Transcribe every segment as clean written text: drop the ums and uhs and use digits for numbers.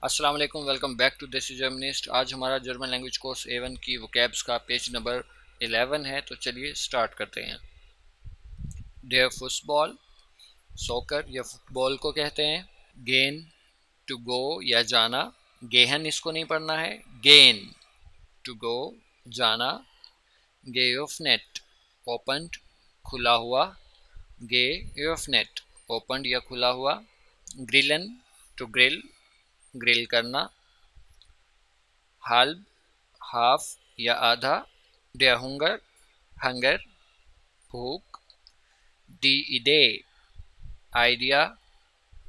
अस्सलाम वालेकुम, welcome back to this जर्मनिस्ट। आज हमारा जर्मन लैंग्वेज कोर्स A1 की वोकैब्स का पेज नंबर 11 है, तो चलिए स्टार्ट करते हैं। डेयर फुटबॉल, सॉकर या फुटबॉल को कहते हैं। गेन, टू गो या जाना। गेहन इसको नहीं पढ़ना है, गेन, टू गो, जाना। गेयोफनेट, ओपनड, खुला हुआ। गेयोफनेट, ओपनड या खुला हुआ। ग्रिलन, टू ग्रिल, ग्रिल करना। हाल्ब, हाफ या आधा। der हुंगर, हंगर, भूख। डी इडे, आइडिया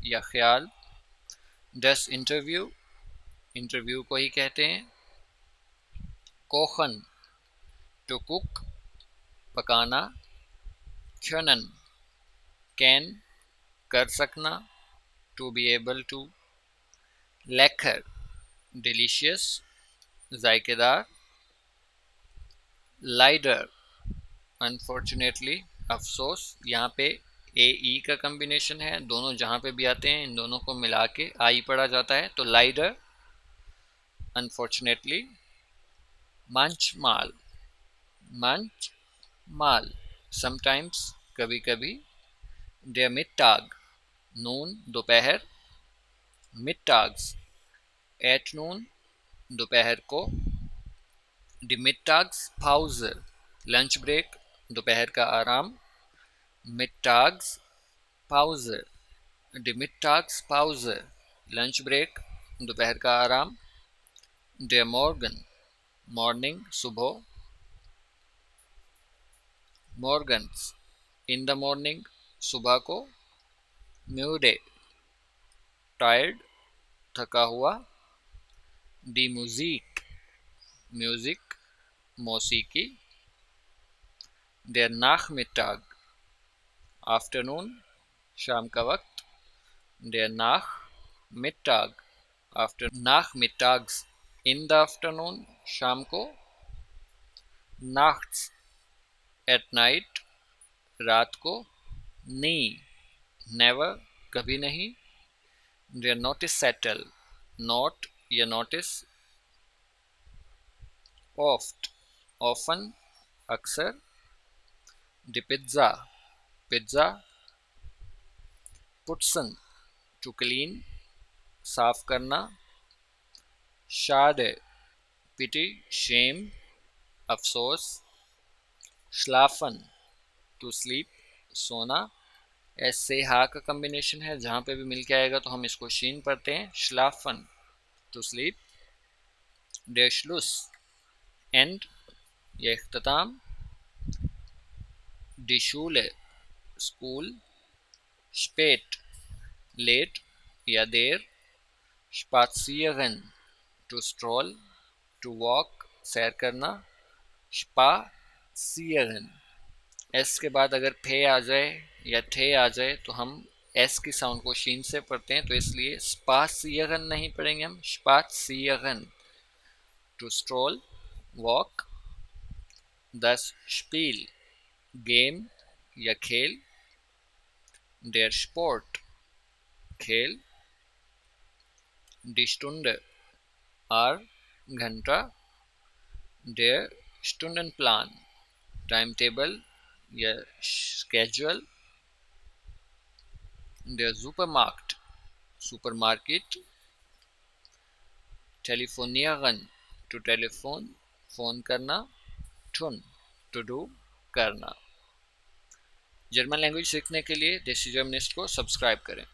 या ख्याल। das इंटरव्यू, इंटरव्यू को ही कहते हैं। कोखन, टू कुक, पकाना। können, कैन, कर सकना, to be able to. lecker, delicious, जायकेदार। लाइडर, अनफॉर्चुनेटली, अफसोस। यहाँ पे ए ई का कम्बिनेशन है, दोनों जहाँ पे भी आते हैं इन दोनों को मिला के आई पढ़ा जाता है, तो लाइडर, अनफॉर्चुनेटली। मंच माल, मंच माल, समटाइम्स, कभी कभी। der मिट्टाग, नून, दोपहर। मिट्टाग्स, एट नून, दोपहर को। die Mittagspause, लंच ब्रेक, दोपहर का आराम। Mittagspause, die Mittagspause, lunch break, दोपहर का आराम। der Morgen, मॉर्निंग, सुबह। morgens, in the morning, सुबह को। müde, टायर्ड, थका हुआ। die Musik, म्यूजिक, मौसीकी। der Nachmittag, आफ्टरनून, शाम का वक्त। der Nachmittag, after nachmittags, in the afternoon, शाम को। nachts, एट नाइट, रात को। nie, नेवर, कभी नहीं। der Noticezettel, नोट या नोटिस। oft, often, अक्सर। die Pizza, पिज्ज़ा। putzen, टू क्लीन, साफ करना। schade, पिटी, शेम, अफसोस। schlafen, टू स्लीप, सोना। एस से हा का कम्बिनेशन है, जहाँ पे भी मिल के आएगा तो हम इसको शीन पढ़ते हैं, schlafen, to sleep. der Schluss, end या इख्तिताम। die Schule, school. spät, late या देर। spazieren, to stroll, to walk, सैर करना। spazieren, एस के बाद अगर थे आ जाए या थे आ जाए तो हम एस की साउंड को शीन से पढ़ते हैं, तो इसलिए spazieren नहीं पढ़ेंगे हम, spazieren, to stroll, walk. das Spiel, game या खेल। der Sport, खेल। die Stunde, आर, घंटा। der Stundenplan, टाइम टेबल या schedule. der Supermarkt, supermarket. telefonieren, to telephone, phone करना। tun, टू डू, करना। जर्मन लैंग्वेज सीखने के लिए देसी जर्मनिस्ट को सब्सक्राइब करें।